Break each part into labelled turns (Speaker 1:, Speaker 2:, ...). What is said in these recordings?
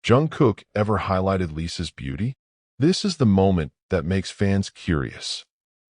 Speaker 1: Jungkook ever highlighted Lisa's beauty? This is the moment that makes fans curious.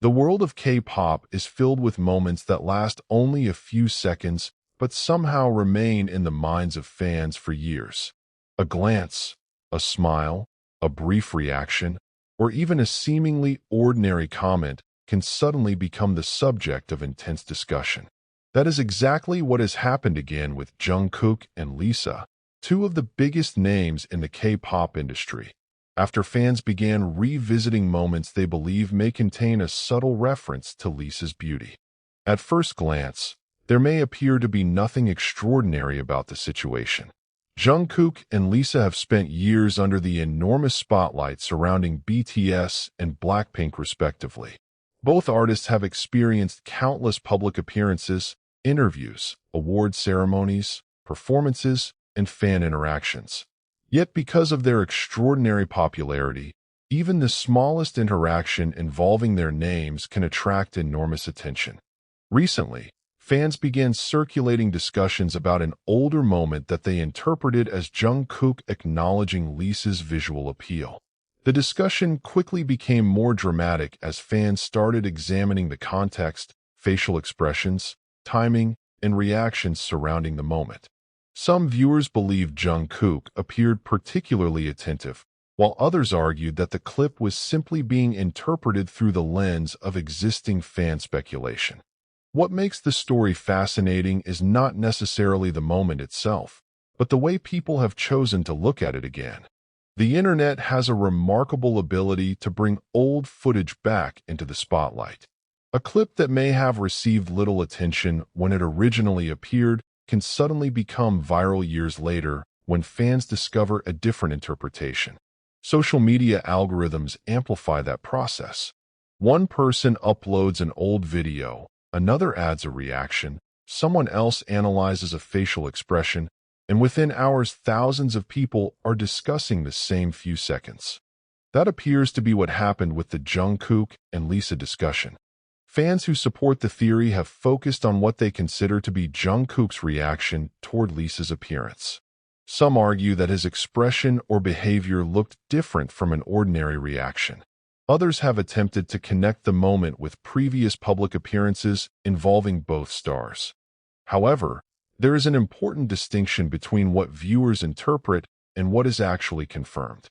Speaker 1: The world of K-pop is filled with moments that last only a few seconds but somehow remain in the minds of fans for years. A glance, a smile, a brief reaction, or even a seemingly ordinary comment can suddenly become the subject of intense discussion. That is exactly what has happened again with Jungkook and Lisa, two of the biggest names in the K-pop industry, after fans began revisiting moments they believe may contain a subtle reference to Lisa's beauty. At first glance, there may appear to be nothing extraordinary about the situation. Jungkook and Lisa have spent years under the enormous spotlight surrounding BTS and Blackpink respectively. Both artists have experienced countless public appearances, interviews, award ceremonies, performances, and fan interactions. Yet because of their extraordinary popularity, even the smallest interaction involving their names can attract enormous attention. Recently, fans began circulating discussions about an older moment that they interpreted as Jungkook acknowledging Lisa's visual appeal. The discussion quickly became more dramatic as fans started examining the context, facial expressions, timing, and reactions surrounding the moment. Some viewers believed Jungkook appeared particularly attentive, while others argued that the clip was simply being interpreted through the lens of existing fan speculation. What makes the story fascinating is not necessarily the moment itself, but the way people have chosen to look at it again. The internet has a remarkable ability to bring old footage back into the spotlight. A clip that may have received little attention when it originally appeared can suddenly become viral years later when fans discover a different interpretation. Social media algorithms amplify that process. One person uploads an old video, another adds a reaction, someone else analyzes a facial expression, and within hours thousands of people are discussing the same few seconds. That appears to be what happened with the Jungkook and Lisa discussion. Fans who support the theory have focused on what they consider to be Jungkook's reaction toward Lisa's appearance. Some argue that his expression or behavior looked different from an ordinary reaction. Others have attempted to connect the moment with previous public appearances involving both stars. However, there is an important distinction between what viewers interpret and what is actually confirmed.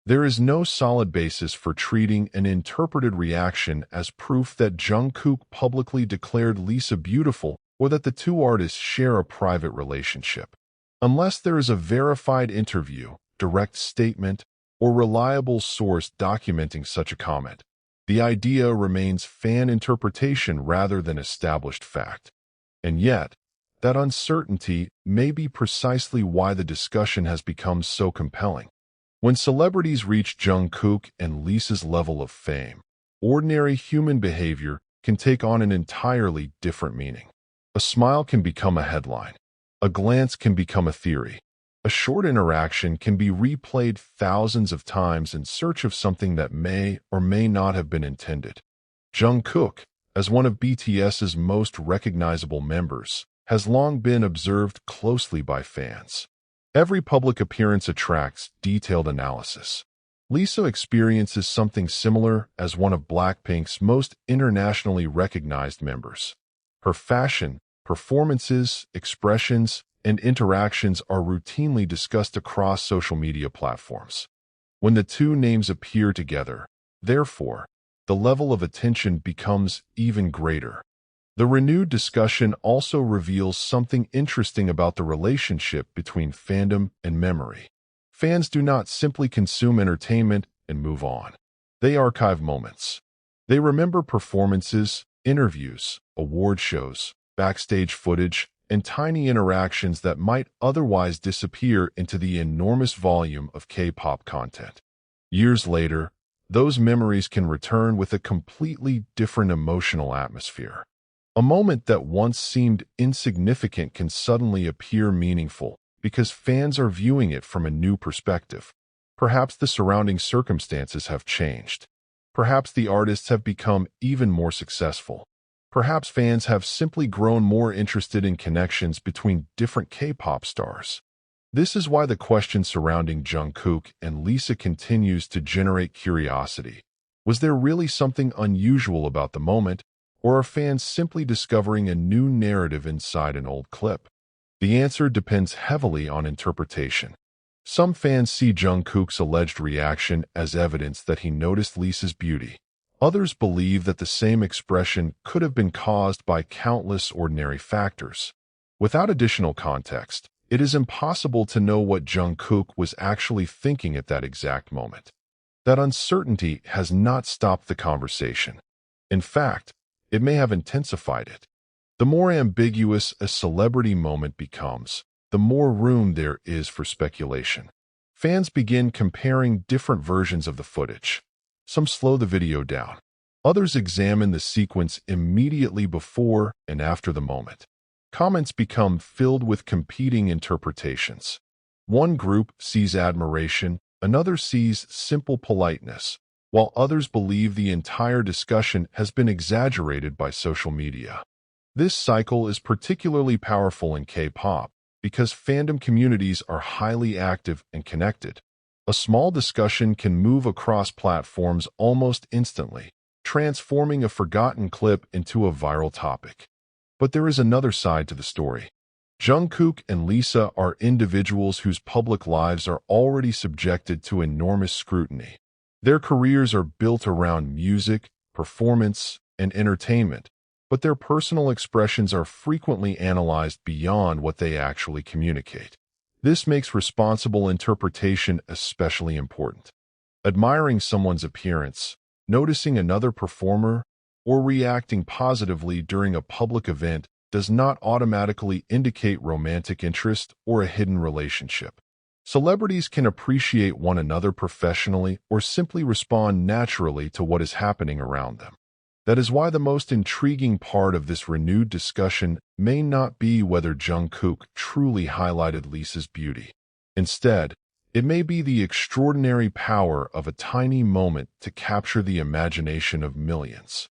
Speaker 1: There is no solid basis for treating an interpreted reaction as proof that Jungkook publicly declared Lisa beautiful or that the two artists share a private relationship. Unless there is a verified interview, direct statement, or reliable source documenting such a comment, the idea remains fan interpretation rather than established fact. And yet, that uncertainty may be precisely why the discussion has become so compelling. When celebrities reach Jungkook and Lisa's level of fame, ordinary human behavior can take on an entirely different meaning. A smile can become a headline. A glance can become a theory. A short interaction can be replayed thousands of times in search of something that may or may not have been intended. Jungkook, as one of BTS's most recognizable members, has long been observed closely by fans. Every public appearance attracts detailed analysis. Lisa experiences something similar as one of Blackpink's most internationally recognized members. Her fashion, performances, expressions, and interactions are routinely discussed across social media platforms. When the two names appear together, therefore, the level of attention becomes even greater. The renewed discussion also reveals something interesting about the relationship between fandom and memory. Fans do not simply consume entertainment and move on. They archive moments. They remember performances, interviews, award shows, backstage footage, and tiny interactions that might otherwise disappear into the enormous volume of K-pop content. Years later, those memories can return with a completely different emotional atmosphere. A moment that once seemed insignificant can suddenly appear meaningful because fans are viewing it from a new perspective. Perhaps the surrounding circumstances have changed. Perhaps the artists have become even more successful. Perhaps fans have simply grown more interested in connections between different K-pop stars. This is why the question surrounding Jungkook and Lisa continues to generate curiosity. Was there really something unusual about the moment, or are fans simply discovering a new narrative inside an old clip? The answer depends heavily on interpretation. Some fans see Jungkook's alleged reaction as evidence that he noticed Lisa's beauty. Others believe that the same expression could have been caused by countless ordinary factors. Without additional context, it is impossible to know what Jungkook was actually thinking at that exact moment. That uncertainty has not stopped the conversation. In fact, it may have intensified it. The more ambiguous a celebrity moment becomes, the more room there is for speculation. Fans begin comparing different versions of the footage. Some slow the video down. Others examine the sequence immediately before and after the moment. Comments become filled with competing interpretations. One group sees admiration, another sees simple politeness, while others believe the entire discussion has been exaggerated by social media. This cycle is particularly powerful in K-pop because fandom communities are highly active and connected. A small discussion can move across platforms almost instantly, transforming a forgotten clip into a viral topic. But there is another side to the story. Jungkook and Lisa are individuals whose public lives are already subjected to enormous scrutiny. Their careers are built around music, performance, and entertainment, but their personal expressions are frequently analyzed beyond what they actually communicate. This makes responsible interpretation especially important. Admiring someone's appearance, noticing another performer, or reacting positively during a public event does not automatically indicate romantic interest or a hidden relationship. Celebrities can appreciate one another professionally or simply respond naturally to what is happening around them. That is why the most intriguing part of this renewed discussion may not be whether Jungkook truly highlighted Lisa's beauty. Instead, it may be the extraordinary power of a tiny moment to capture the imagination of millions.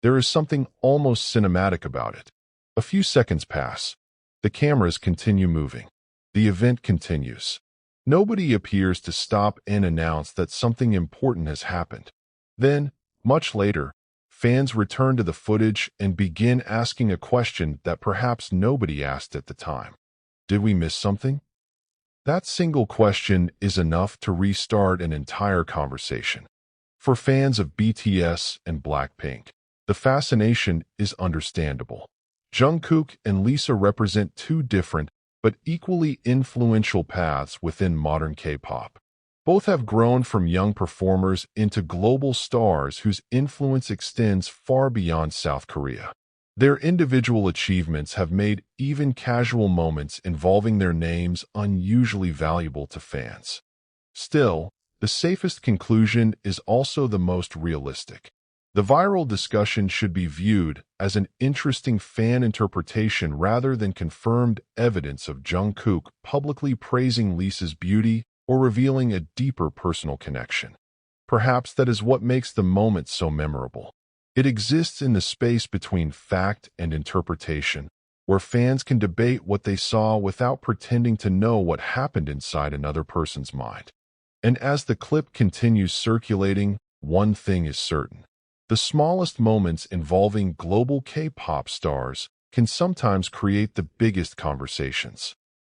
Speaker 1: There is something almost cinematic about it. A few seconds pass. The cameras continue moving. The event continues. Nobody appears to stop and announce that something important has happened. Then, much later, fans return to the footage and begin asking a question that perhaps nobody asked at the time. Did we miss something? That single question is enough to restart an entire conversation. For fans of BTS and Blackpink, the fascination is understandable. Jungkook and Lisa represent two different but equally influential paths within modern K-pop. Both have grown from young performers into global stars whose influence extends far beyond South Korea. Their individual achievements have made even casual moments involving their names unusually valuable to fans. Still, the safest conclusion is also the most realistic. The viral discussion should be viewed as an interesting fan interpretation rather than confirmed evidence of Jungkook publicly praising Lisa's beauty or revealing a deeper personal connection. Perhaps that is what makes the moment so memorable. It exists in the space between fact and interpretation, where fans can debate what they saw without pretending to know what happened inside another person's mind. And as the clip continues circulating, one thing is certain. The smallest moments involving global K-pop stars can sometimes create the biggest conversations.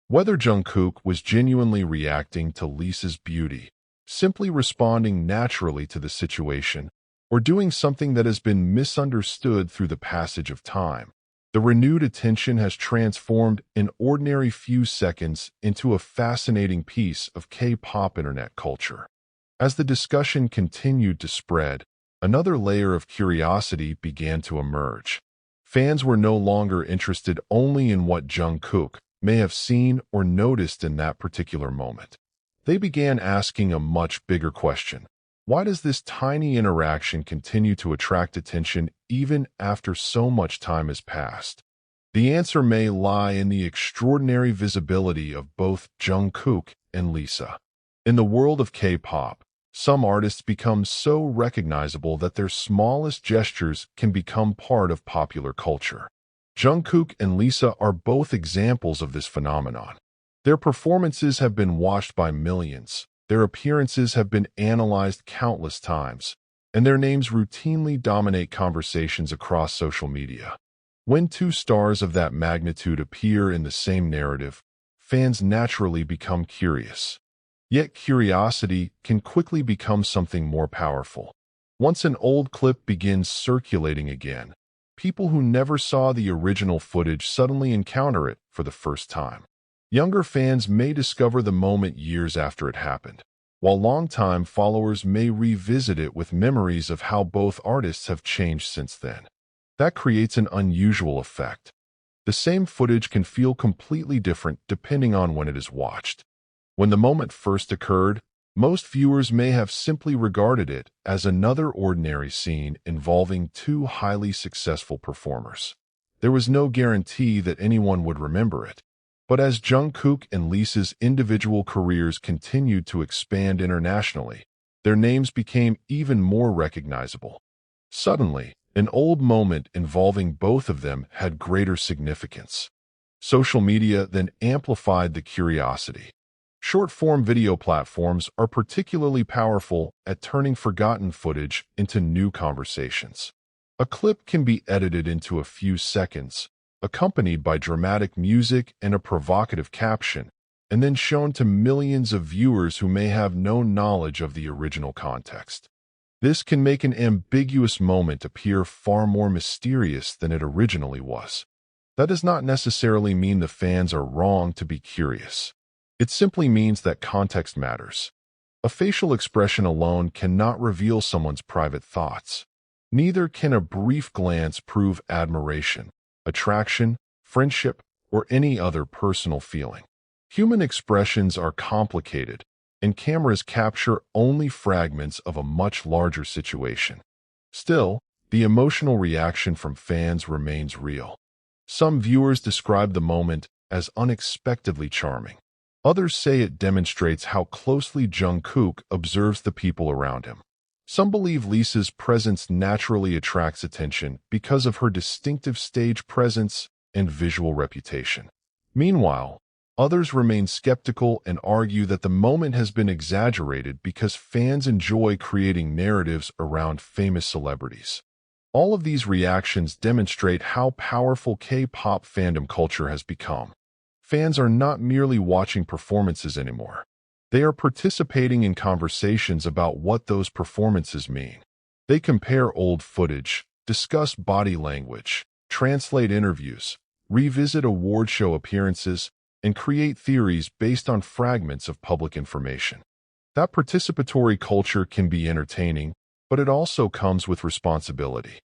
Speaker 1: Whether Jungkook was genuinely reacting to Lisa's beauty, simply responding naturally to the situation, or doing something that has been misunderstood through the passage of time, the renewed attention has transformed an ordinary few seconds into a fascinating piece of K-pop internet culture. As the discussion continued to spread, another layer of curiosity began to emerge. Fans were no longer interested only in what Jungkook may have seen or noticed in that particular moment. They began asking a much bigger question. Why does this tiny interaction continue to attract attention even after so much time has passed? The answer may lie in the extraordinary visibility of both Jungkook and Lisa. In the world of K-pop, some artists become so recognizable that their smallest gestures can become part of popular culture. Jungkook and Lisa are both examples of this phenomenon. Their performances have been watched by millions, their appearances have been analyzed countless times, and their names routinely dominate conversations across social media. When two stars of that magnitude appear in the same narrative, fans naturally become curious. Yet curiosity can quickly become something more powerful. Once an old clip begins circulating again, people who never saw the original footage suddenly encounter it for the first time. Younger fans may discover the moment years after it happened, while longtime followers may revisit it with memories of how both artists have changed since then. That creates an unusual effect. The same footage can feel completely different depending on when it is watched. When the moment first occurred, most viewers may have simply regarded it as another ordinary scene involving two highly successful performers. There was no guarantee that anyone would remember it. But as Jungkook and Lisa's individual careers continued to expand internationally, their names became even more recognizable. Suddenly, an old moment involving both of them had greater significance. Social media then amplified the curiosity. Short-form video platforms are particularly powerful at turning forgotten footage into new conversations. A clip can be edited into a few seconds, accompanied by dramatic music and a provocative caption, and then shown to millions of viewers who may have no knowledge of the original context. This can make an ambiguous moment appear far more mysterious than it originally was. That does not necessarily mean the fans are wrong to be curious. It simply means that context matters. A facial expression alone cannot reveal someone's private thoughts. Neither can a brief glance prove admiration, attraction, friendship, or any other personal feeling. Human expressions are complicated, and cameras capture only fragments of a much larger situation. Still, the emotional reaction from fans remains real. Some viewers describe the moment as unexpectedly charming. Others say it demonstrates how closely Jungkook observes the people around him. Some believe Lisa's presence naturally attracts attention because of her distinctive stage presence and visual reputation. Meanwhile, others remain skeptical and argue that the moment has been exaggerated because fans enjoy creating narratives around famous celebrities. All of these reactions demonstrate how powerful K-pop fandom culture has become. Fans are not merely watching performances anymore. They are participating in conversations about what those performances mean. They compare old footage, discuss body language, translate interviews, revisit award show appearances, and create theories based on fragments of public information. That participatory culture can be entertaining, but it also comes with responsibility.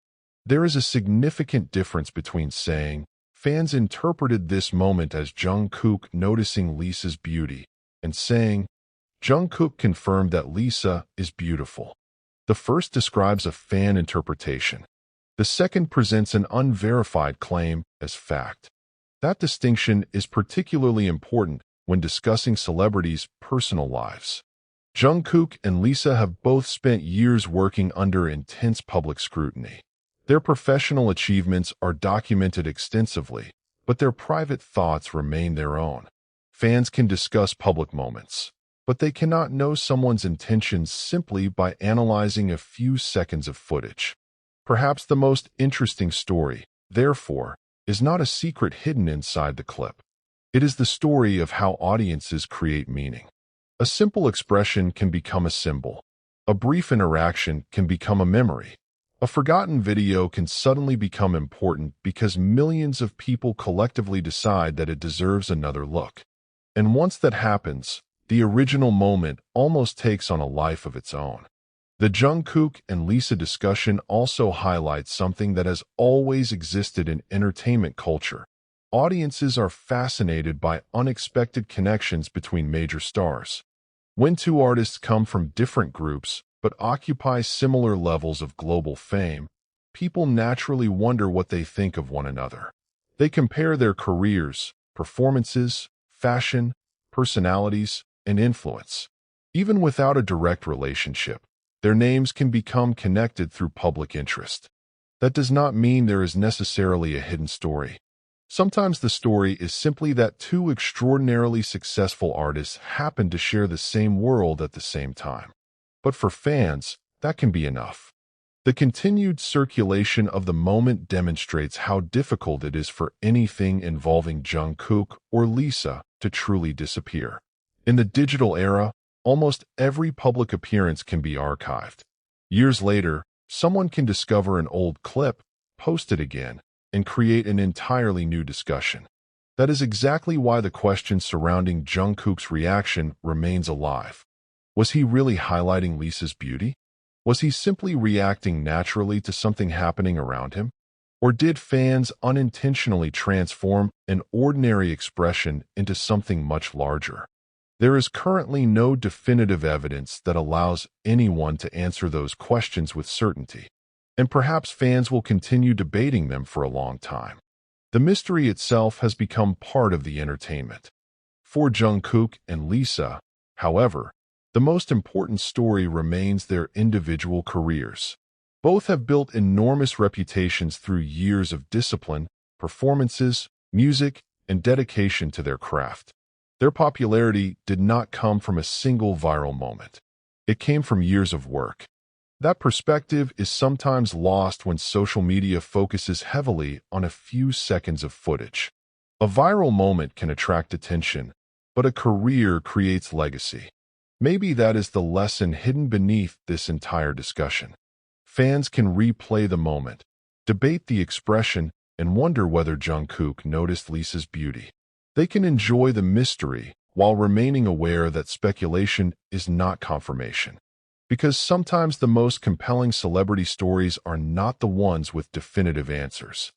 Speaker 1: There is a significant difference between saying, "Fans interpreted this moment as Jungkook noticing Lisa's beauty," and saying, "Jungkook confirmed that Lisa is beautiful." The first describes a fan interpretation. The second presents an unverified claim as fact. That distinction is particularly important when discussing celebrities' personal lives. Jungkook and Lisa have both spent years working under intense public scrutiny. Their professional achievements are documented extensively, but their private thoughts remain their own. Fans can discuss public moments, but they cannot know someone's intentions simply by analyzing a few seconds of footage. Perhaps the most interesting story, therefore, is not a secret hidden inside the clip. It is the story of how audiences create meaning. A simple expression can become a symbol. A brief interaction can become a memory. A forgotten video can suddenly become important because millions of people collectively decide that it deserves another look. And once that happens, the original moment almost takes on a life of its own. The Jungkook and Lisa discussion also highlights something that has always existed in entertainment culture. Audiences are fascinated by unexpected connections between major stars. When two artists come from different groups but occupy similar levels of global fame, people naturally wonder what they think of one another. They compare their careers, performances, fashion, personalities, and influence. Even without a direct relationship, their names can become connected through public interest. That does not mean there is necessarily a hidden story. Sometimes the story is simply that two extraordinarily successful artists happen to share the same world at the same time. But for fans, that can be enough. The continued circulation of the moment demonstrates how difficult it is for anything involving Jungkook or Lisa to truly disappear. In the digital era, almost every public appearance can be archived. Years later, someone can discover an old clip, post it again, and create an entirely new discussion. That is exactly why the question surrounding Jungkook's reaction remains alive. Was he really highlighting Lisa's beauty? Was he simply reacting naturally to something happening around him? Or did fans unintentionally transform an ordinary expression into something much larger? There is currently no definitive evidence that allows anyone to answer those questions with certainty, and perhaps fans will continue debating them for a long time. The mystery itself has become part of the entertainment. For Jungkook and Lisa, however, the most important story remains their individual careers. Both have built enormous reputations through years of discipline, performances, music, and dedication to their craft. Their popularity did not come from a single viral moment. It came from years of work. That perspective is sometimes lost when social media focuses heavily on a few seconds of footage. A viral moment can attract attention, but a career creates legacy. Maybe that is the lesson hidden beneath this entire discussion. Fans can replay the moment, debate the expression, and wonder whether Jungkook noticed Lisa's beauty. They can enjoy the mystery while remaining aware that speculation is not confirmation. Because sometimes the most compelling celebrity stories are not the ones with definitive answers.